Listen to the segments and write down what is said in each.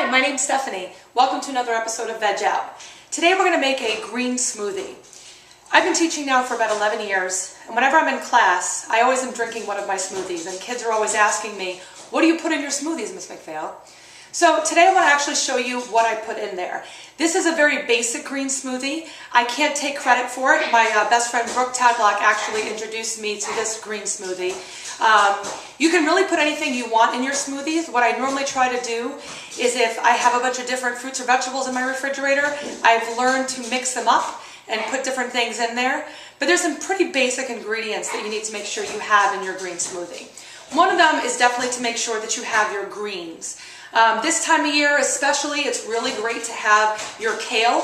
Hi, my name's Stephanie. Welcome to another episode of VegOut. Today we're going to make a green smoothie. I've been teaching now for about 11 years, and whenever I'm in class, I always am drinking one of my smoothies, and kids are always asking me, what do you put in your smoothies, Miss McPhail? So today I want to actually show you what I put in there. This is a very basic green smoothie. I can't take credit for it. My best friend Brooke Tadlock actually introduced me to this green smoothie. You can really put anything you want in your smoothies. What I normally try to do is if I have a bunch of different fruits or vegetables in my refrigerator, I've learned to mix them up and put different things in there. But there's some pretty basic ingredients that you need to make sure you have in your green smoothie. One of them is definitely to make sure that you have your greens. This time of year especially, it's really great to have your kale.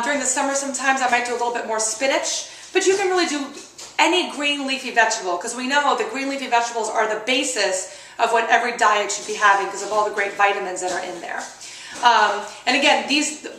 During the summer sometimes I might do a little bit more spinach, but you can really do any green leafy vegetable, because we know the green leafy vegetables are the basis of what every diet should be having because of all the great vitamins that are in there. And again,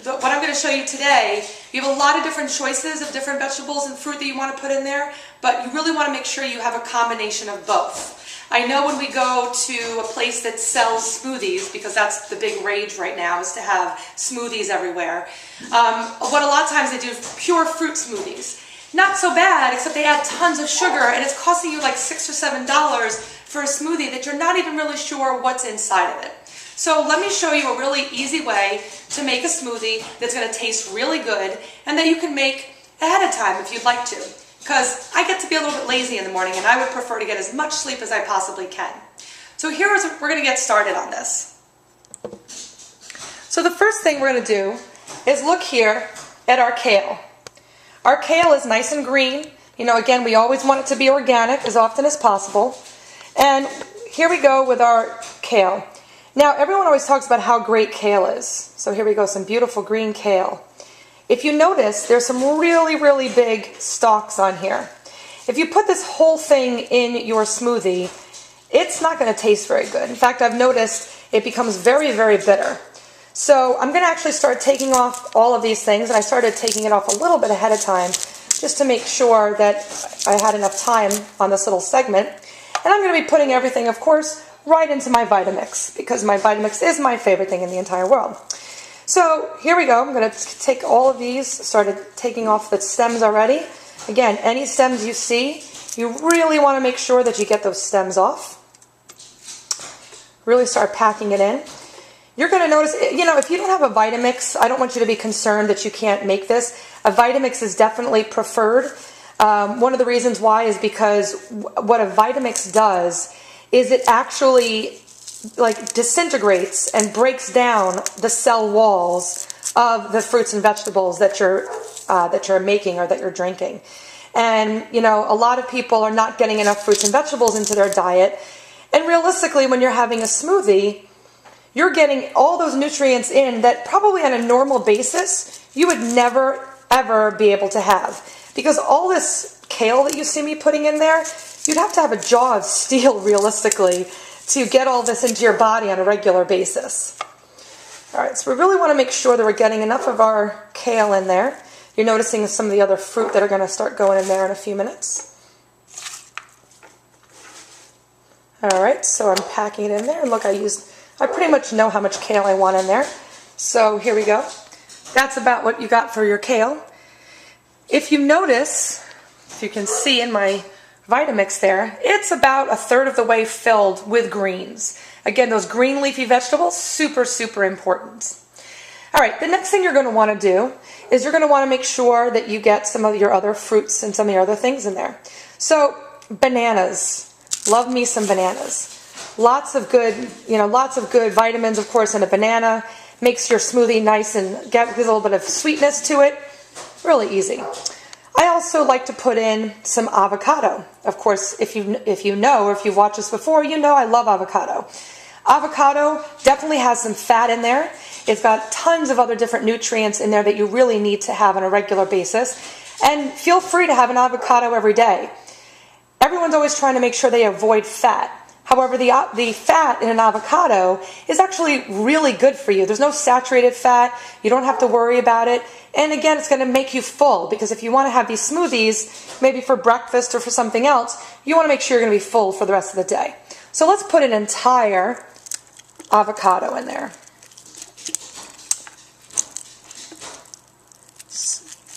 what I'm going to show you today, you have a lot of different choices of different vegetables and fruit that you want to put in there, but you really want to make sure you have a combination of both. I know when we go to a place that sells smoothies, because that's the big rage right now, is to have smoothies everywhere. What a lot of times they do is pure fruit smoothies. Not so bad, except they add tons of sugar, and it's costing you like $6 or $7 for a smoothie that you're not even really sure what's inside of it. So let me show you a really easy way to make a smoothie that's going to taste really good and that you can make ahead of time if you'd like to. Because I get to be a little bit lazy in the morning and I would prefer to get as much sleep as I possibly can. So here's what we're going to get started on this. So the first thing we're going to do is look here at our kale. Our kale is nice and green. You know, again, we always want it to be organic as often as possible. And here we go with our kale. Now, everyone always talks about how great kale is. So here we go, some beautiful green kale. If you notice, there's some really, really big stalks on here. If you put this whole thing in your smoothie, it's not going to taste very good. In fact, I've noticed it becomes very, very bitter. So I'm going to actually start taking off all of these things, and I started taking it off a little bit ahead of time just to make sure that I had enough time on this little segment. And I'm going to be putting everything, of course, right into my Vitamix, because my Vitamix is my favorite thing in the entire world. So here we go. I'm going to take all of these, started taking off the stems already. Again, any stems you see, you really want to make sure that you get those stems off. Really start packing it in. You're going to notice, you know, if you don't have a Vitamix, I don't want you to be concerned that you can't make this. A Vitamix is definitely preferred. One of the reasons why is because what a Vitamix does is it actually like disintegrates and breaks down the cell walls of the fruits and vegetables that you're making or that you're drinking. And you know, a lot of people are not getting enough fruits and vegetables into their diet. And realistically, when you're having a smoothie, you're getting all those nutrients in that probably on a normal basis you would never ever be able to have. Because all this kale that you see me putting in there, you'd have to have a jaw of steel realistically to get all this into your body on a regular basis. Alright, so we really want to make sure that we're getting enough of our kale in there. You're noticing some of the other fruit that are going to start going in there in a few minutes. Alright, so I'm packing it in there, and look, I pretty much know how much kale I want in there. So here we go. That's about what you got for your kale. If you notice, if you can see in my Vitamix there, it's about a third of the way filled with greens. Again, those green leafy vegetables, super, super important. All right, the next thing you're going to want to do is you're going to want to make sure that you get some of your other fruits and some of your other things in there. So, bananas. Love me some bananas. Lots of good vitamins, of course, in a banana. Makes your smoothie nice and get a little bit of sweetness to it. Really easy. I also like to put in some avocado. Of course, if you know or if you've watched this before, you know I love avocado. Avocado definitely has some fat in there. It's got tons of other different nutrients in there that you really need to have on a regular basis. And feel free to have an avocado every day. Everyone's always trying to make sure they avoid fat. However, the fat in an avocado is actually really good for you. There's no saturated fat. You don't have to worry about it. And again, it's going to make you full, because if you want to have these smoothies, maybe for breakfast or for something else, you want to make sure you're going to be full for the rest of the day. So let's put an entire avocado in there.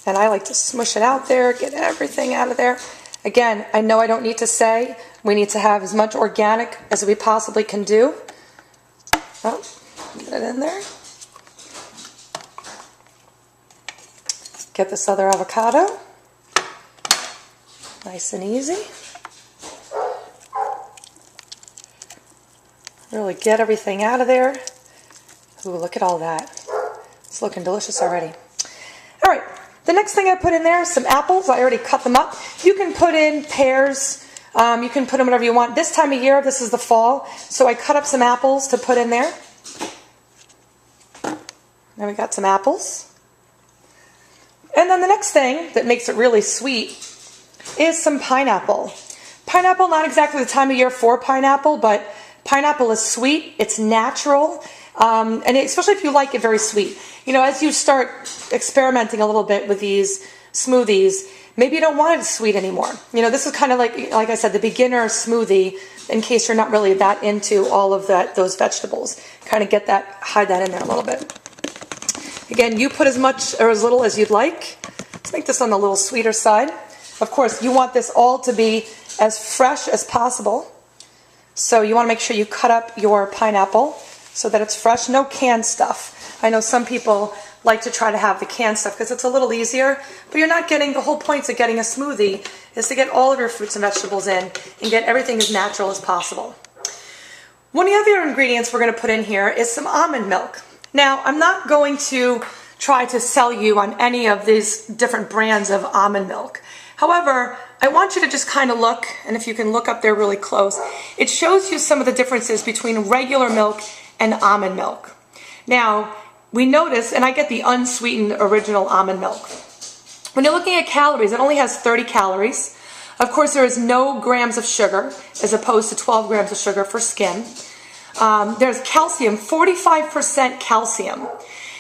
And I like to smush it out there, get everything out of there. Again, I know I don't need to say, we need to have as much organic as we possibly can do. Oh, get it in there. Get this other avocado. Nice and easy. Really get everything out of there. Ooh, look at all that. It's looking delicious already. All right, the next thing I put in there is some apples. I already cut them up. You can put in pears. You can put in whatever you want. This time of year, this is the fall, so I cut up some apples to put in there. Now we got some apples. And then the next thing that makes it really sweet is some pineapple. Pineapple, not exactly the time of year for pineapple, but pineapple is sweet, it's natural, and especially if you like it very sweet. You know, as you start experimenting a little bit with these smoothies, maybe you don't want it sweet anymore. You know, this is kind of like I said, the beginner smoothie, in case you're not really that into all of those vegetables. Kind of get that, hide that in there a little bit. Again, you put as much or as little as you'd like. Let's make this on the little sweeter side. Of course, you want this all to be as fresh as possible. So you want to make sure you cut up your pineapple so that it's fresh. No canned stuff. I know some people like to try to have the canned stuff because it's a little easier, but you're not getting, the whole point of getting a smoothie is to get all of your fruits and vegetables in and get everything as natural as possible. One of the other ingredients we're going to put in here is some almond milk. Now, I'm not going to try to sell you on any of these different brands of almond milk. However, I want you to just kind of look, and if you can look up there really close, it shows you some of the differences between regular milk and almond milk. Now, we notice, and I get the unsweetened original almond milk. When you're looking at calories, it only has 30 calories. Of course, there is no grams of sugar, as opposed to 12 grams of sugar for skim. There's calcium, 45% calcium.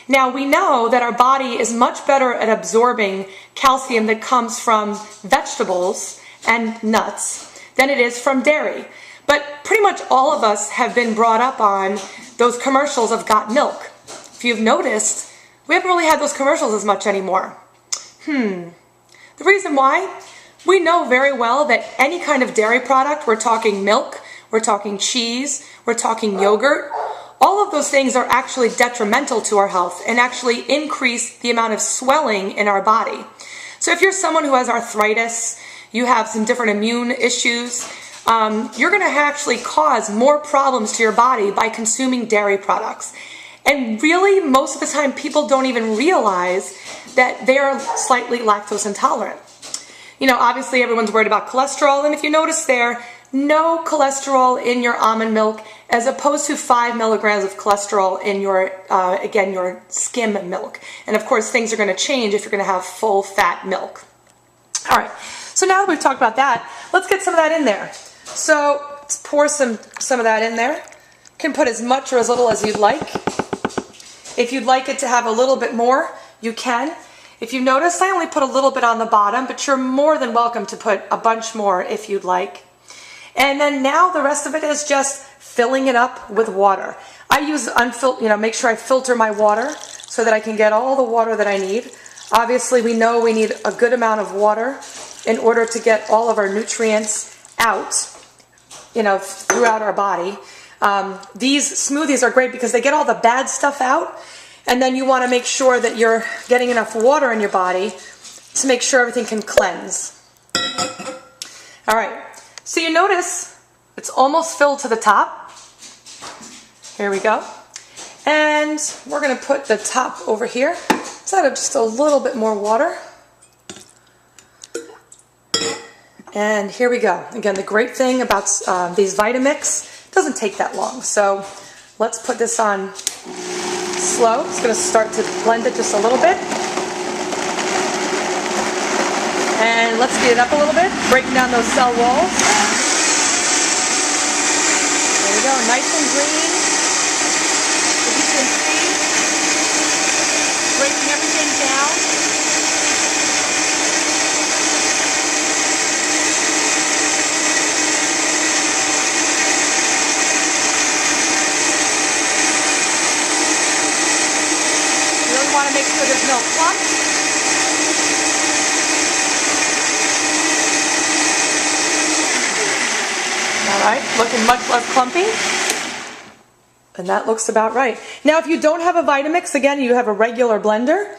Now, we know that our body is much better at absorbing calcium that comes from vegetables and nuts than it is from dairy. But pretty much all of us have been brought up on those commercials of Got Milk. If you've noticed, we haven't really had those commercials as much anymore. The reason why? We know very well that any kind of dairy product, we're talking milk, we're talking cheese, we're talking yogurt, all of those things are actually detrimental to our health and actually increase the amount of swelling in our body. So if you're someone who has arthritis, you have some different immune issues, you're going to actually cause more problems to your body by consuming dairy products. And really, most of the time, people don't even realize that they are slightly lactose intolerant. You know, obviously everyone's worried about cholesterol, and if you notice there, no cholesterol in your almond milk, as opposed to 5 milligrams of cholesterol in your, again, your skim milk. And of course, things are going to change if you're going to have full fat milk. All right, so now that we've talked about that, let's get some of that in there. So let's pour some of that in there. You can put as much or as little as you'd like. If you'd like it to have a little bit more, you can. If you notice, I only put a little bit on the bottom, but you're more than welcome to put a bunch more if you'd like. And then now the rest of it is just filling it up with water. I use make sure I filter my water so that I can get all the water that I need. Obviously, we know we need a good amount of water in order to get all of our nutrients out, throughout our body. These smoothies are great because they get all the bad stuff out, and then you want to make sure that you're getting enough water in your body to make sure everything can cleanse. All right. So you notice it's almost filled to the top. Here we go. And we're going to put the top over here. Let's add just a little bit more water. And here we go. Again, the great thing about these Vitamix, it doesn't take that long. So let's put this on slow. It's going to start to blend it just a little bit. And let's speed it up a little bit, breaking down those cell walls. There we go, nice and green. As you can see, breaking everything down. You really want to make sure there's no clumps. right, looking much less clumpy. And that looks about right. Now, if you don't have a Vitamix, again, you have a regular blender.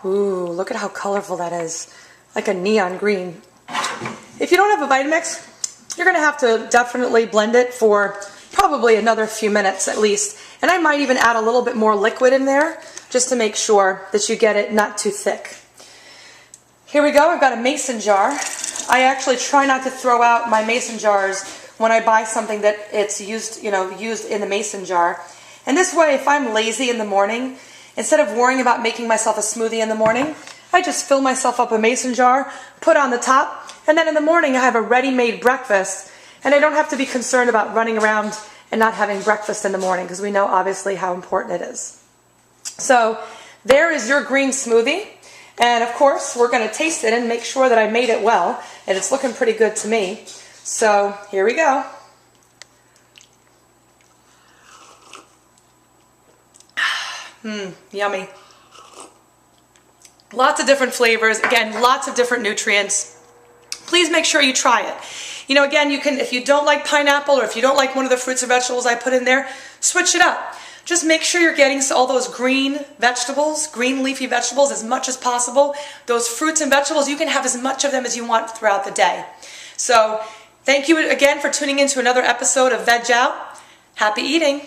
Ooh, look at how colorful that is. Like a neon green. If you don't have a Vitamix, you're going to have to definitely blend it for probably another few minutes at least. And I might even add a little bit more liquid in there just to make sure that you get it not too thick. Here we go. I've got a mason jar. I actually try not to throw out my mason jars when I buy something that it's used in the mason jar. And this way, if I'm lazy in the morning, instead of worrying about making myself a smoothie in the morning, I just fill myself up a mason jar, put on the top, and then in the morning I have a ready-made breakfast, and I don't have to be concerned about running around and not having breakfast in the morning, because we know obviously how important it is. So there is your green smoothie. And of course, we're going to taste it and make sure that I made it well, and it's looking pretty good to me. So here we go. Yummy. Lots of different flavors. Again, lots of different nutrients. Please make sure you try it. Again, you can, if you don't like pineapple or if you don't like one of the fruits or vegetables I put in there, switch it up. Just make sure you're getting all those green vegetables, green leafy vegetables as much as possible. Those fruits and vegetables, you can have as much of them as you want throughout the day. So thank you again for tuning in to another episode of VegOut. Happy eating.